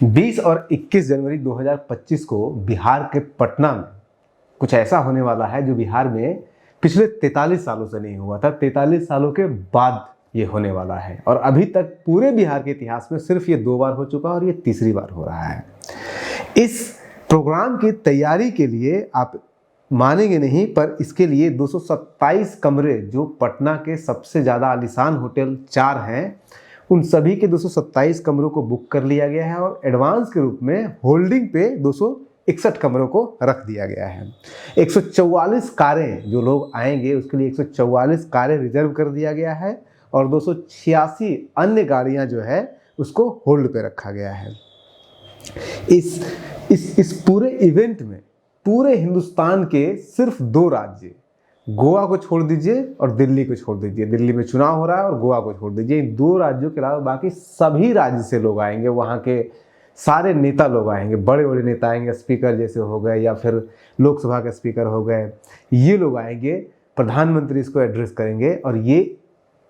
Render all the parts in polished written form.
20 और 21 जनवरी 2025 को बिहार के पटना में कुछ ऐसा होने वाला है जो बिहार में पिछले 43 सालों से नहीं हुआ था। 43 सालों के बाद ये होने वाला है और अभी तक पूरे बिहार के इतिहास में सिर्फ ये 2 बार हो चुका और ये तीसरी बार हो रहा है। इस प्रोग्राम की तैयारी के लिए आप मानेंगे नहीं, पर इसके लिए 227 कमरे, जो पटना के सबसे ज़्यादा आलीशान होटल 4 हैं, उन सभी के 227 कमरों को बुक कर लिया गया है और एडवांस के रूप में होल्डिंग पे 261 कमरों को रख दिया गया है। 144 कारें, जो लोग आएंगे उसके लिए 144 कारें रिजर्व कर दिया गया है और 286 अन्य गाड़ियां जो है उसको होल्ड पे रखा गया है। इस पूरे इवेंट में पूरे हिंदुस्तान के सिर्फ 2 राज्य, गोवा को छोड़ दीजिए और दिल्ली को छोड़ दीजिए, दिल्ली में चुनाव हो रहा है और गोवा को छोड़ दीजिए, इन 2 राज्यों के अलावा बाकी सभी राज्य से लोग आएंगे। वहाँ के सारे नेता लोग आएंगे, बड़े बड़े नेता आएंगे, स्पीकर जैसे हो गए या फिर लोकसभा के स्पीकर हो गए, ये लोग आएंगे, प्रधानमंत्री इसको एड्रेस करेंगे और ये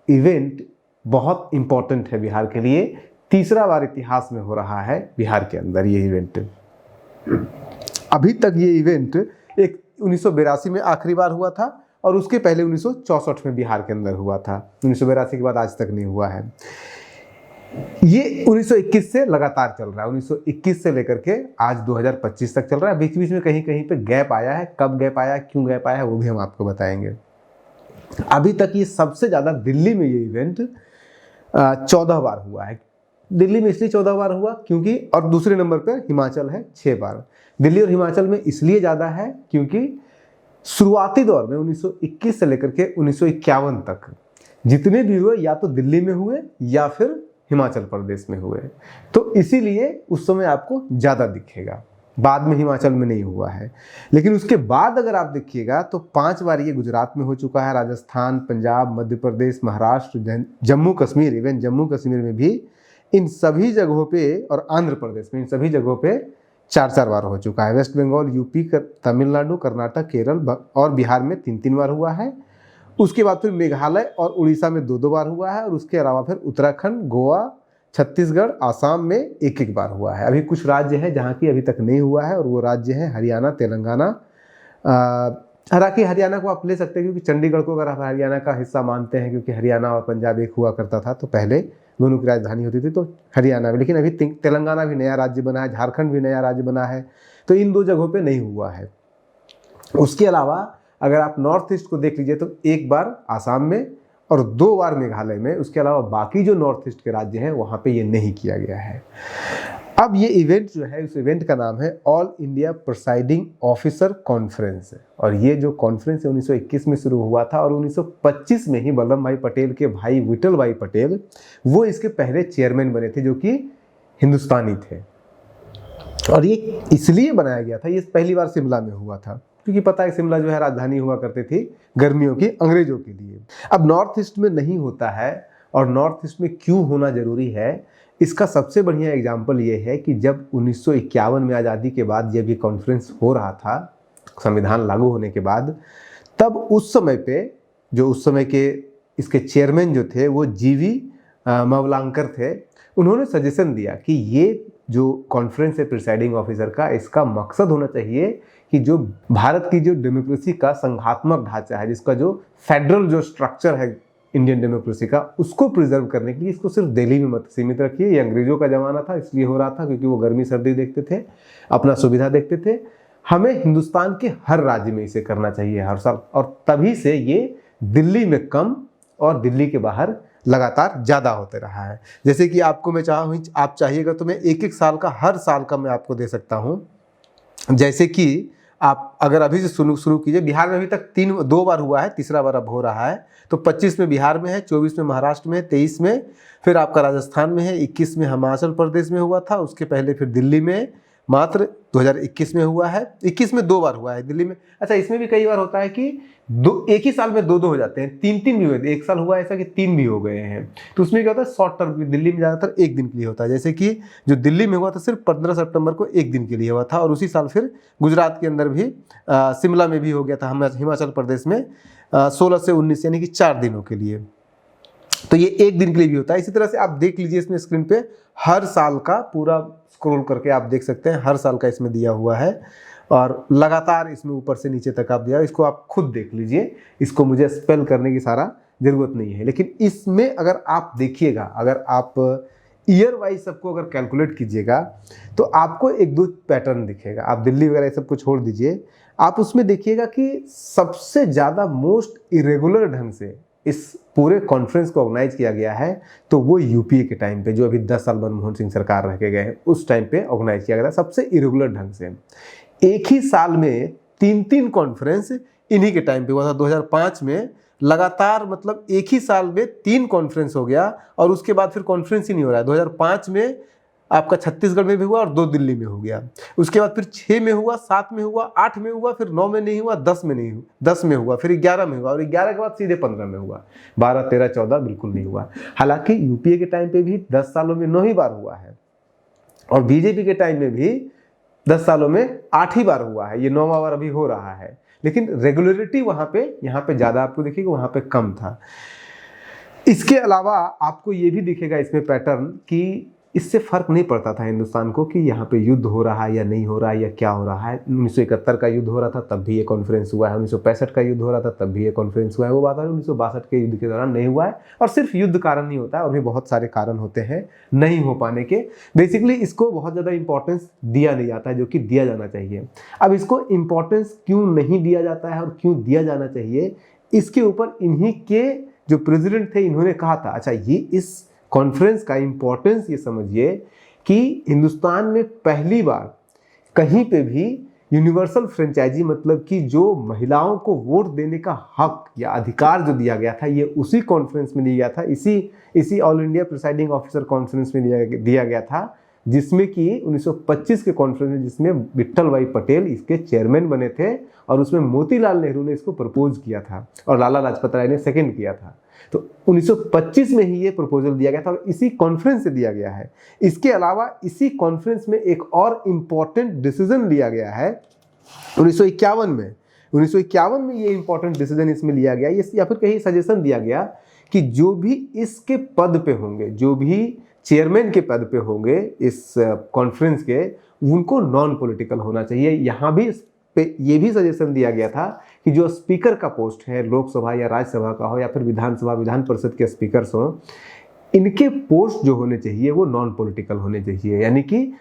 इवेंट बहुत इम्पोर्टेंट है बिहार के लिए। तीसरा बार इतिहास में हो रहा है बिहार के अंदर ये इवेंट। अभी तक ये इवेंट 1982 में आखिरी बार हुआ था और उसके पहले 1964 में बिहार के अंदर हुआ था। 1982 के बाद आज तक नहीं हुआ है। ये 1921 से लगातार चल रहा है, 1921 से लेकर के आज 2025 तक चल रहा है। बीच बीच में कहीं कहीं पे गैप आया है, कब गैप आया, क्यों गैप आया है, वो भी हम आपको बताएंगे। अभी तक ये सबसे ज़्यादा दिल्ली में ये इवेंट 14 बार हुआ है। दिल्ली में इसलिए 14 बार हुआ क्योंकि, और दूसरे नंबर पर हिमाचल है 6 बार। दिल्ली और हिमाचल में इसलिए ज़्यादा है क्योंकि शुरुआती दौर में 1921 से लेकर के 1951 तक जितने भी हुए या तो दिल्ली में हुए या फिर हिमाचल प्रदेश में हुए, तो इसीलिए उस समय आपको ज़्यादा दिखेगा। बाद में हिमाचल में नहीं हुआ है। लेकिन उसके बाद अगर आप देखिएगा तो 5 बार ये गुजरात में हो चुका है, राजस्थान, पंजाब, मध्य प्रदेश, महाराष्ट्र, जम्मू कश्मीर, इवन जम्मू कश्मीर में भी, इन सभी जगहों पे, और आंध्र प्रदेश में, इन सभी जगहों पे 4-4 बार हो चुका है। वेस्ट बंगाल, यूपी, तमिलनाडु, कर्नाटक, केरल और बिहार में 3-3 बार हुआ है। उसके बाद फिर मेघालय और उड़ीसा में 2-2 बार हुआ है और उसके अलावा फिर उत्तराखंड, गोवा, छत्तीसगढ़, आसाम में 1-1 बार हुआ है। अभी कुछ राज्य हैं जहाँ की अभी तक नहीं हुआ है और वो राज्य हैं हरियाणा, तेलंगाना। हालांकि हरियाणा को आप ले सकते हैं क्योंकि चंडीगढ़ को अगर आप हरियाणा का हिस्सा मानते हैं, क्योंकि हरियाणा और पंजाब एक हुआ करता था, तो पहले दोनों की राजधानी होती थी तो हरियाणा में। लेकिन अभी तेलंगाना भी नया राज्य बना है, झारखंड भी नया राज्य बना है, तो इन 2 जगहों पे नहीं हुआ है। उसके अलावा अगर आप नॉर्थ ईस्ट को देख लीजिए तो 1 बार आसाम में और 2 बार मेघालय में। उसके अलावा बाकी जो नॉर्थ ईस्ट के राज्य हैं वहाँ पे ये नहीं किया गया है। अब ये इवेंट जो है, उस इवेंट का नाम है all India presiding officer conference, और ये जो कॉन्फ्रेंस 1921 में शुरू हुआ था और 1925 में ही वल्लभ भाई पटेल के भाई विठल भाई पटेल वो इसके पहले चेयरमैन बने थे, जो कि हिंदुस्तानी थे। और ये इसलिए बनाया गया था, ये पहली बार शिमला में हुआ था क्योंकि पता है शिमला जो है राजधानी हुआ करती थी गर्मियों की, अंग्रेजों के लिए। अब नॉर्थ ईस्ट में नहीं होता है, और नॉर्थ ईस्ट में क्यों होना जरूरी है, इसका सबसे बढ़िया एग्जाम्पल ये है कि जब 1951 में आज़ादी के बाद जब ये कॉन्फ्रेंस हो रहा था, संविधान लागू होने के बाद, तब उस समय पे जो उस समय के इसके चेयरमैन जो थे वो जीवी मवलांकर थे। उन्होंने सजेशन दिया कि ये जो कॉन्फ्रेंस है प्रिसाइडिंग ऑफिसर का, इसका मकसद होना चाहिए कि जो भारत की जो डेमोक्रेसी का संघात्मक ढांचा है, जिसका जो फेडरल जो स्ट्रक्चर है इंडियन डेमोक्रेसी का, उसको प्रिजर्व करने के लिए इसको सिर्फ दिल्ली में मत सीमित रखिए। ये अंग्रेजों का ज़माना था इसलिए हो रहा था क्योंकि वो गर्मी सर्दी देखते थे, अपना सुविधा देखते थे। हमें हिंदुस्तान के हर राज्य में इसे करना चाहिए हर साल, और तभी से ये दिल्ली में कम और दिल्ली के बाहर लगातार ज़्यादा होते रहा है। जैसे कि आपको मैं चाहूँ, आप चाहिएगा तो मैं 1-1 साल का, हर साल का मैं आपको दे सकता हूँ। जैसे कि आप अगर अभी से शुरू कीजिए, बिहार में अभी तक 2 बार हुआ है, तीसरा बार अब हो रहा है। तो 25 में बिहार में है, 24 में महाराष्ट्र में है, 23 में फिर आपका राजस्थान में है, 21 में हिमाचल प्रदेश में हुआ था, उसके पहले फिर दिल्ली में मात्र 2021 में हुआ है। 21 में 2 बार हुआ है दिल्ली में। अच्छा, इसमें भी कई बार होता है कि एक ही साल में 2-2 हो जाते हैं, 3-3 भी हुए। 1 साल हुआ ऐसा कि 3 भी हो गए हैं। तो उसमें क्या होता है, शॉर्ट टर्म, दिल्ली में ज़्यादातर 1 दिन के लिए होता है। जैसे कि जो दिल्ली में हुआ था सिर्फ 15 सितंबर को 1 दिन के लिए हुआ था, और उसी साल फिर गुजरात के अंदर भी शिमला में भी हो गया था, हिमाचल प्रदेश में 16 से 19 यानी कि 4 दिनों के लिए। तो ये एक दिन के लिए भी होता है। इसी तरह से आप देख लीजिए इसमें स्क्रीन पे हर साल का पूरा स्क्रॉल करके आप देख सकते हैं, हर साल का इसमें दिया हुआ है और लगातार इसमें ऊपर से नीचे तक आप दिया, इसको आप खुद देख लीजिए, इसको मुझे स्पेल करने की सारा जरूरत नहीं है। लेकिन इसमें अगर आप देखिएगा, अगर आप ईयर वाइज सबको अगर कैलकुलेट कीजिएगा तो आपको एक दो पैटर्न दिखेगा। आप दिल्ली वगैरह सबको छोड़ दीजिए, आप उसमें देखिएगा कि सबसे ज़्यादा मोस्ट इरेगुलर ढंग से इस पूरे कॉन्फ्रेंस को ऑर्गेनाइज किया गया है तो वो यूपीए के टाइम पे, जो अभी 10 साल मनमोहन सिंह सरकार रह के गए हैं, उस टाइम पे ऑर्गेनाइज किया गया था सबसे इरेगुलर ढंग से। एक ही साल में 3-3 कॉन्फ्रेंस इन्हीं के टाइम पे हुआ था। 2005 में लगातार, मतलब एक ही साल में 3 कॉन्फ्रेंस हो गया और उसके बाद फिर कॉन्फ्रेंस ही नहीं हो रहा है। 2005 में आपका छत्तीसगढ़ में भी हुआ और 2 दिल्ली में हो गया, उसके बाद फिर 6 में हुआ, 7 में हुआ, 8 में हुआ, फिर 9 में नहीं हुआ, 10 में नहीं हुआ, 10 में हुआ, फिर 11 में हुआ और 11 के बाद सीधे 15 में हुआ। 12, 13, 14 बिल्कुल नहीं हुआ। हालांकि यूपीए के टाइम पे भी 10 सालों में 9 ही बार हुआ है और बीजेपी के टाइम में भी 10 सालों में 8 ही बार हुआ है, ये 9वां बार अभी हो रहा है। लेकिन रेगुलरिटी वहां पे, यहाँ पे ज्यादा आपको दिखेगा, वहां पे कम था। इसके अलावा आपको ये भी दिखेगा इसमें पैटर्न कि इससे फर्क नहीं पड़ता था हिंदुस्तान को कि यहाँ पे युद्ध हो रहा है या नहीं हो रहा है या क्या हो रहा है। 1971 का युद्ध हो रहा था तब भी ये कॉन्फ्रेंस हुआ है, 1965 का युद्ध हो रहा था तब भी ये कॉन्फ्रेंस हुआ है। वो बात है 1962 के युद्ध के दौरान नहीं हुआ है। और सिर्फ युद्ध कारण नहीं होता है, और भी बहुत सारे कारण होते हैं नहीं हो पाने के। बेसिकली इसको बहुत ज़्यादा इंपॉर्टेंस दिया नहीं जाता है, जो कि दिया जाना चाहिए। अब इसको इंपॉर्टेंस क्यों नहीं दिया जाता है और क्यों दिया जाना चाहिए, इसके ऊपर इन्हीं के जो प्रेसिडेंट थे इन्होंने कहा था। अच्छा, ये इस कॉन्फ्रेंस का इंपॉर्टेंस ये समझिए कि हिंदुस्तान में पहली बार कहीं पे भी यूनिवर्सल फ्रेंचाइजी, मतलब कि जो महिलाओं को वोट देने का हक या अधिकार जो दिया गया था, ये उसी कॉन्फ्रेंस में दिया गया था, इसी all India presiding officer conference में दिया गया था, जिसमें कि 1925 के कॉन्फ्रेंस में, जिसमें विट्ठल भाई पटेल इसके चेयरमैन बने थे और उसमें मोतीलाल नेहरू ने इसको प्रपोज किया था और लाला लाजपत राय ने सेकंड किया था। तो 1925 में ही ये प्रपोजल दिया गया था और इसी कॉन्फ्रेंस से दिया गया है। इसके अलावा इसी कॉन्फ्रेंस में एक और इम्पॉर्टेंट डिसीजन लिया गया है 1951 में। 1951 में ये इंपॉर्टेंट डिसीजन इसमें लिया गया, या फिर कहीं सजेशन दिया गया कि जो भी इसके पद पे होंगे, जो भी चेयरमैन के पद पे होंगे इस कॉन्फ्रेंस के, उनको नॉन पॉलिटिकल होना चाहिए। यहाँ भी पे ये भी सजेशन दिया गया था कि जो स्पीकर का पोस्ट है, लोकसभा या राज्यसभा का हो या फिर विधानसभा विधान परिषद के स्पीकर्स हो, इनके पोस्ट जो होने चाहिए वो नॉन पॉलिटिकल होने चाहिए। यानी कि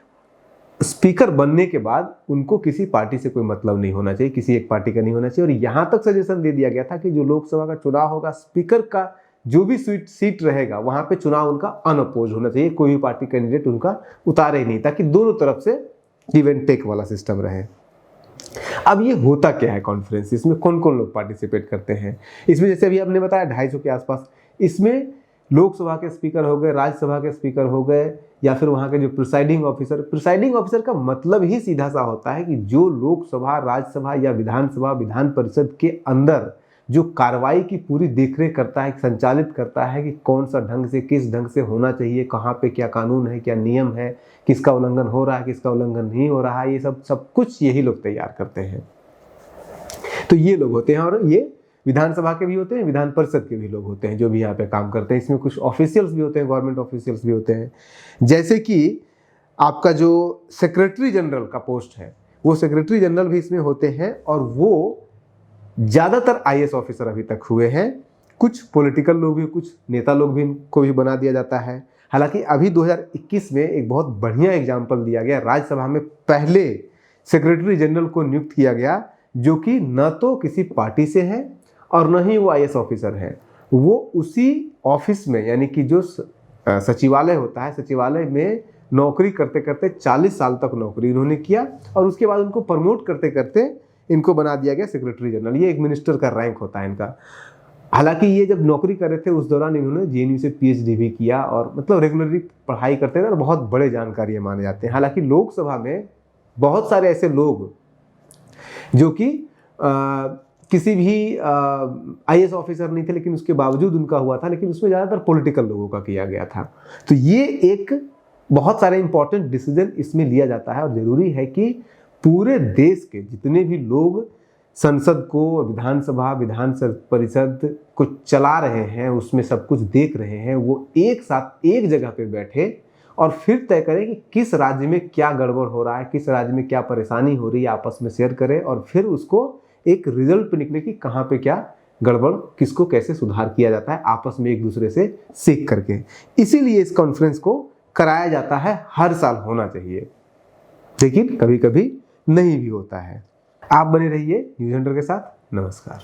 स्पीकर बनने के बाद उनको किसी पार्टी से कोई मतलब नहीं होना चाहिए, किसी एक पार्टी का नहीं होना चाहिए। और यहाँ तक सजेशन दे दिया गया था कि जो लोकसभा का चुनाव होगा, स्पीकर का जो भी सीट रहेगा, वहां पे चुनाव उनका अनअपोज होना चाहिए, कोई भी पार्टी कैंडिडेट उनका उतारे ही नहीं, ताकि दोनों तरफ से गिव एंड टेक वाला सिस्टम रहे। अब ये होता क्या है कॉन्फ्रेंस, इसमें कौन कौन लोग पार्टिसिपेट करते हैं? इसमें जैसे अभी आपने बताया 250 के आसपास, इसमें लोकसभा के स्पीकर हो गए, राज्यसभा के स्पीकर हो गए, या फिर वहाँ के जो प्रिसाइडिंग ऑफिसर का मतलब ही सीधा सा होता है कि जो लोकसभा, राज्यसभा या विधानसभा, विधान परिषद के अंदर जो कार्रवाई की पूरी देखरेख करता है, संचालित करता है कि कौन सा ढंग से, किस ढंग से होना चाहिए, कहाँ पे क्या कानून है, क्या नियम है, किसका उल्लंघन हो रहा है, किसका उल्लंघन नहीं हो रहा है, ये सब कुछ यही लोग तैयार करते हैं। तो ये लोग होते हैं, और ये विधानसभा के भी होते हैं, विधान परिषद के भी लोग होते हैं जो भी यहाँ पे काम करते हैं। इसमें कुछ ऑफिशियल्स भी होते हैं, गवर्नमेंट ऑफिशियल्स भी होते हैं। जैसे कि आपका जो सेक्रेटरी जनरल का पोस्ट है, वो सेक्रेटरी जनरल भी इसमें होते हैं, और वो ज़्यादातर आईएएस ऑफिसर अभी तक हुए हैं। कुछ पॉलिटिकल लोग भी, कुछ नेता लोग भी को भी बना दिया जाता है। हालांकि अभी 2021 में एक बहुत बढ़िया एग्जाम्पल दिया गया, राज्यसभा में पहले सेक्रेटरी जनरल को नियुक्त किया गया, जो कि न तो किसी पार्टी से है और न ही वो आईएएस ऑफिसर है। वो उसी ऑफिस में, यानी कि जो सचिवालय होता है, सचिवालय में नौकरी करते करते 40 साल तक नौकरी इन्होंने किया, और उसके बाद उनको प्रमोट करते करते इनको बना दिया गया सेक्रेटरी जनरल। ये एक मिनिस्टर का रैंक होता है इनका। हालांकि ये जब नौकरी कर रहे थे उस दौरान इन्होंने जेएनयू से पीएचडी भी किया, और मतलब रेगुलरली पढ़ाई करते थे और बहुत बड़े जानकारी माने जाते हैं। हालांकि लोकसभा में बहुत सारे ऐसे लोग जो कि किसी भी आईएएस ऑफिसर नहीं थे, लेकिन उसके बावजूद उनका हुआ था, लेकिन उसमें ज़्यादातर पॉलिटिकल लोगों का किया गया था। तो ये एक बहुत सारे इंपॉर्टेंट डिसीजन इसमें लिया जाता है, और ज़रूरी है कि पूरे देश के जितने भी लोग संसद को, विधानसभा, विधान परिषद को चला रहे हैं, उसमें सब कुछ देख रहे हैं, वो एक साथ एक जगह पे बैठे और फिर तय करें कि किस राज्य में क्या गड़बड़ हो रहा है, किस राज्य में क्या परेशानी हो रही है, आपस में शेयर करें और फिर उसको एक रिजल्ट पे निकले कि कहाँ पे क्या गड़बड़, किसको कैसे सुधार किया जाता है, आपस में एक दूसरे से सीख करके। इसीलिए इस कॉन्फ्रेंस को कराया जाता है, हर साल होना चाहिए, लेकिन कभी कभी नहीं भी होता है। आप बने रहिए न्यूज़ हंटर के साथ। नमस्कार।